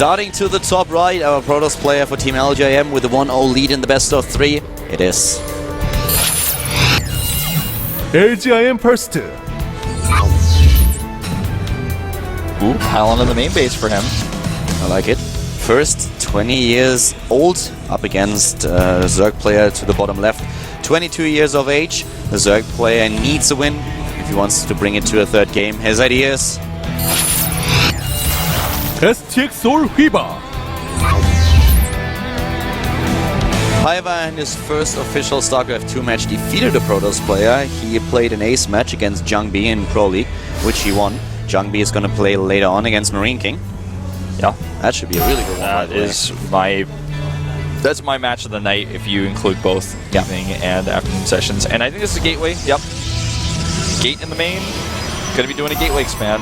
Starting to the top right, our Protoss player for Team LJM with the 1-0 lead in the best of 3. It is LGIM first. Ooh, pylon in the main base for him. I like it. First, 20 years old, up against Zerg player to the bottom left. 22 years of age. The Zerg player needs a win if he wants to bring it to a third game. His ideas. STX or hyvaa. hyvaa in his first official Starcraft 2 match defeated a Protoss player. He played an ace match against Jungbi in Pro League, which he won. Jungbi is going to play later on against Marine King. Yeah, that should be a really good one. That's my match of the night if you include both evening and afternoon sessions. And I think this is a gateway. Yep. Gate in the main. Going to be doing a gateway expand.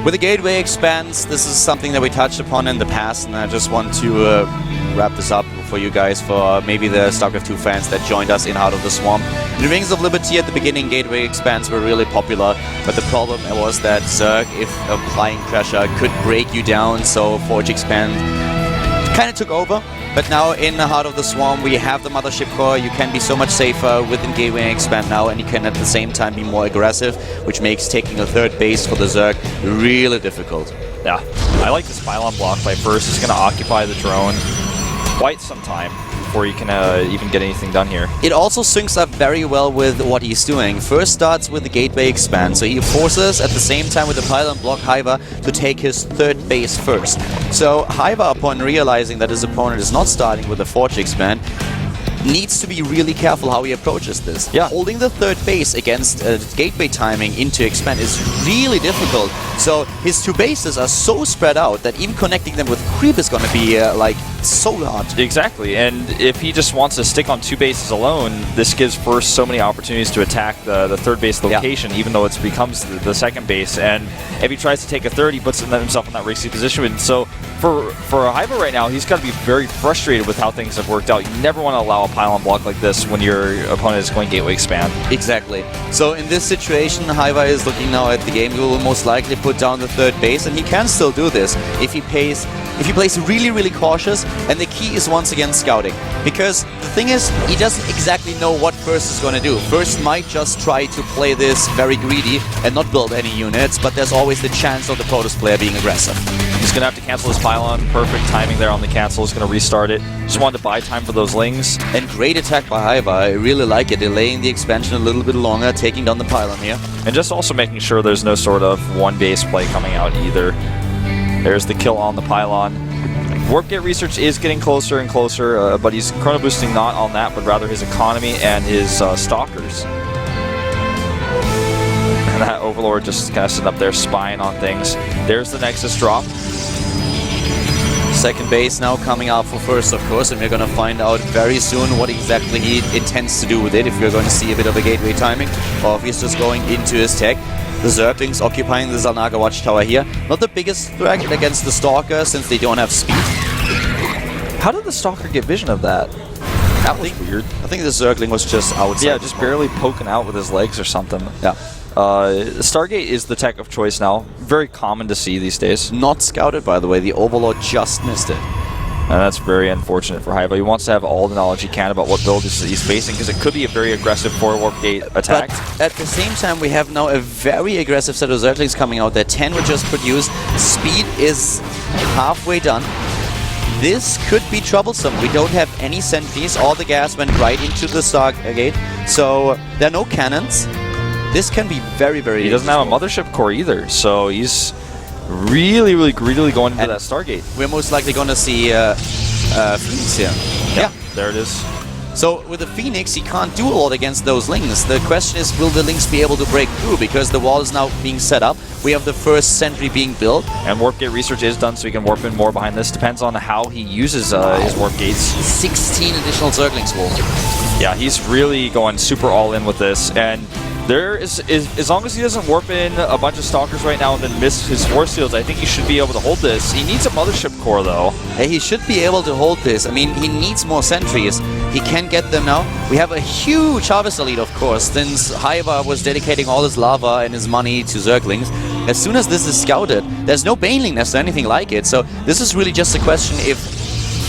With the gateway expands, this is something that we touched upon in the past, and I just want to wrap this up for you guys, for maybe the StarCraft 2 fans that joined us in Heart of the Swarm. In Rings of Liberty at the beginning, gateway expands were really popular, but the problem was that Zerg, if applying pressure, could break you down, so Forge Expand kind of took over. But now in the Heart of the Swarm, we have the Mothership Core. You can be so much safer within Gateway and Expand now, and you can at the same time be more aggressive, which makes taking a third base for the Zerg really difficult. Yeah, I like this pylon block by first. It's going to occupy the drone quite some time before you can even get anything done here. It also syncs up very well with what he's doing. First starts with the Gateway Expand, so he forces at the same time with the pylon block hyvaa to take his third base first. So hyvaa, upon realizing that his opponent is not starting with the Forge Expand, needs to be really careful how he approaches this. Yeah. Holding the third base against gateway timing into expand is really difficult. So his two bases are so spread out that even connecting them with creep is going to be like so hard. Exactly, and if he just wants to stick on two bases alone, this gives first so many opportunities to attack the third base location, even though it becomes the second base. And if he tries to take a third, he puts himself in that risky position. And so for hyvaa right now, he's got to be very frustrated with how things have worked out. You never want to allow a pylon block like this when your opponent is going gateway expand. Exactly. So in this situation, hyvaa is looking now at the game. He will most likely put down the third base, and he can still do this if he plays really cautious. And the key is once again scouting, because the thing is, he doesn't exactly know what First is going to do. First might just try to play this very greedy and not build any units, but there's always the chance of the Protoss player being aggressive. He's going to have to cancel his pylon. Perfect timing there on the cancel. He's going to restart it. Just wanted to buy time for those lings. And great attack by hyvaa. I really like it. Delaying the expansion a little bit longer, taking down the pylon here. And just also making sure there's no sort of one base play coming out either. There's the kill on the pylon. Warp Gate research is getting closer and closer, but he's chrono boosting not on that, but rather his economy and his stalkers. And that Overlord just kind of sitting up there spying on things. There's the Nexus drop. Second base now coming out for First, of course, and we're going to find out very soon what exactly he intends to do with it, if we're going to see a bit of a gateway timing, or if he's just going into his tech. The Zerglings occupying the Zalnaga Watchtower here. Not the biggest threat against the Stalker, since they don't have speed. How did the Stalker get vision of that? That was weird. I think the Zergling was just outside. Yeah, just barely poking out with his legs or something. Yeah. Stargate is the tech of choice now. Very common to see these days. Not scouted, by the way. The Overlord just missed it. And that's very unfortunate for hyvaa. He wants to have all the knowledge he can about what build he's facing, because it could be a very aggressive 4-warp gate attack. But at the same time, we have now a very aggressive set of Zerglings coming out there. 10 were just produced. Speed is halfway done. This could be troublesome. We don't have any sentries. All the gas went right into the Stargate. So there are no cannons. This can be very He doesn't have a Mothership Core either, so he's really greedily going into that Stargate. We're most likely going to see Phoenix here. Yeah, there it is. So with the Phoenix, he can't do a lot against those Lings. The question is, will the Lings be able to break through? Because the wall is now being set up. We have the first sentry being built. And Warp Gate research is done, so he can warp in more behind this. Depends on how he uses his Warp Gates. 16 additional Zerglings will. Yeah, he's really going super all in with this. And there is as long as he doesn't warp in a bunch of Stalkers right now and then miss his Force Fields, I think he should be able to hold this. He needs a Mothership Core, though. Hey, he should be able to hold this. I mean, he needs more sentries. He can get them now. We have a huge harvester lead, of course, since hyvaa was dedicating all his lava and his money to Zerglings. As soon as this is scouted, there's no Baneling nest or anything like it, so this is really just a question if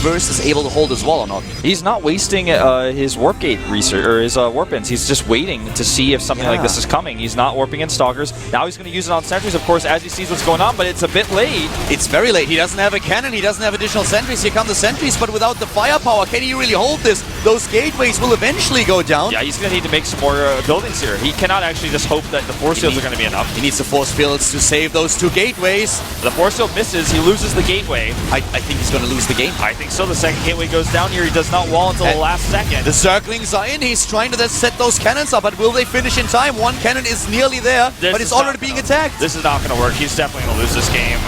First is able to hold his wall or not. He's not wasting his warp gate research or his warp ins. He's just waiting to see if something like this is coming. He's not warping in stalkers. Now he's going to use it on sentries, of course, as he sees what's going on, but it's a bit late. It's very late. He doesn't have a cannon. He doesn't have additional sentries. Here come the sentries, but without the firepower, can he really hold this? Those gateways will eventually go down. Yeah, he's going to need to make some more buildings here. He cannot actually just hope that the force fields are going to be enough. He needs the force fields to save those two gateways. The force field misses. He loses the gateway. I think he's going to lose the game. I think so. The second gateway goes down here. He does not wall until the last second. The Zerglings are in. He's trying to set those cannons up, but will they finish in time? One cannon is nearly there, but it's already being attacked. This is not going to work. He's definitely going to lose this game.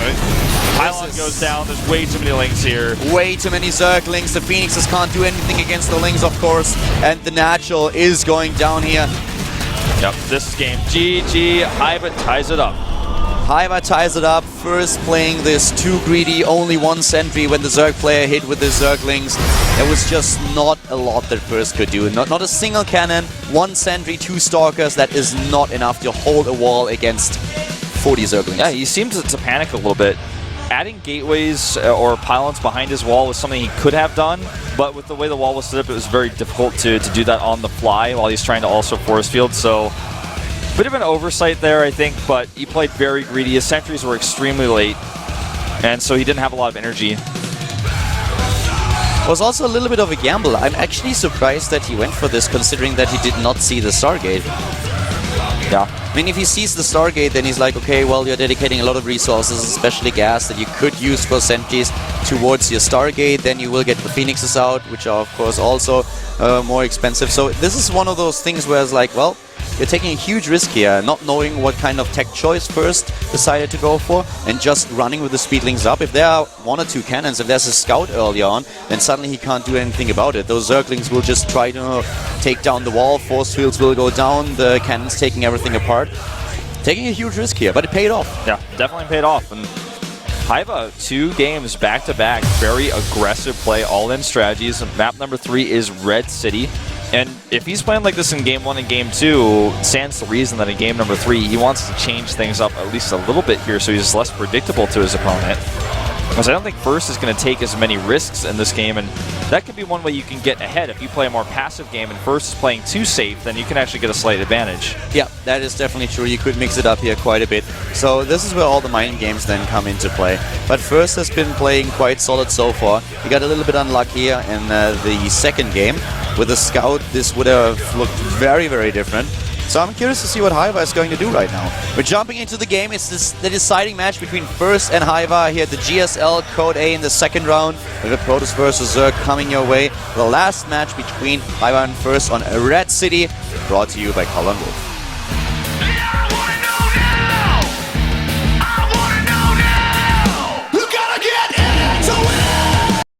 Pylon goes down. There's way too many Lings here. Way too many Zerglings. The Phoenixes can't do anything against the Lings, of course, and the natural is going down here. Yep, this game. GG. hyvaa ties it up. hyvaa ties it up. First playing this too greedy, only one sentry when the Zerg player hit with the Zerglings. There was just not a lot that First could do. Not a single cannon, one sentry, two stalkers. That is not enough to hold a wall against 40 Zerglings. Yeah, he seemed to panic a little bit. Adding gateways or pylons behind his wall was something he could have done, but with the way the wall was set up, it was very difficult to do that on the fly while he's trying to also force field. So bit of an oversight there, I think, but he played very greedy. His sentries were extremely late, and so he didn't have a lot of energy. It was also a little bit of a gamble. I'm actually surprised that he went for this, considering that he did not see the Stargate. Yeah. I mean, if he sees the Stargate, then he's like, okay, well, you're dedicating a lot of resources, especially gas, that you could use for sentries towards your Stargate. Then you will get the Phoenixes out, which are, of course, also more expensive. So this is one of those things where it's like, well, you're taking a huge risk here, not knowing what kind of tech choice First decided to go for, and just running with the speedlings up. If there are one or two cannons, if there's a scout early on, then suddenly he can't do anything about it. Those Zerglings will just try to take down the wall, force fields will go down, the cannons taking everything apart. Taking a huge risk here, but it paid off. Yeah, definitely paid off. And hyvaa, 2 games back-to-back, very aggressive play, all-in strategies. Map number 3 is Red City. And if he's playing like this in Game 1 and Game 2, stands to reason that in Game number 3, he wants to change things up at least a little bit here so he's less predictable to his opponent. Because I don't think First is going to take as many risks in this game, and that could be one way you can get ahead. If you play a more passive game and First is playing too safe, then you can actually get a slight advantage. Yeah, that is definitely true. You could mix it up here quite a bit. So this is where all the mind games then come into play. But First has been playing quite solid so far. He got a little bit unlucky here in the second game. With a scout, this would have looked very, very different. So I'm curious to see what hyvaa is going to do right now. We're jumping into the game. It's the deciding match between First and hyvaa here at the GSL Code A in the second round. We have Protoss versus Zerg coming your way. The last match between hyvaa and First on Red City, brought to you by Colin Wolf.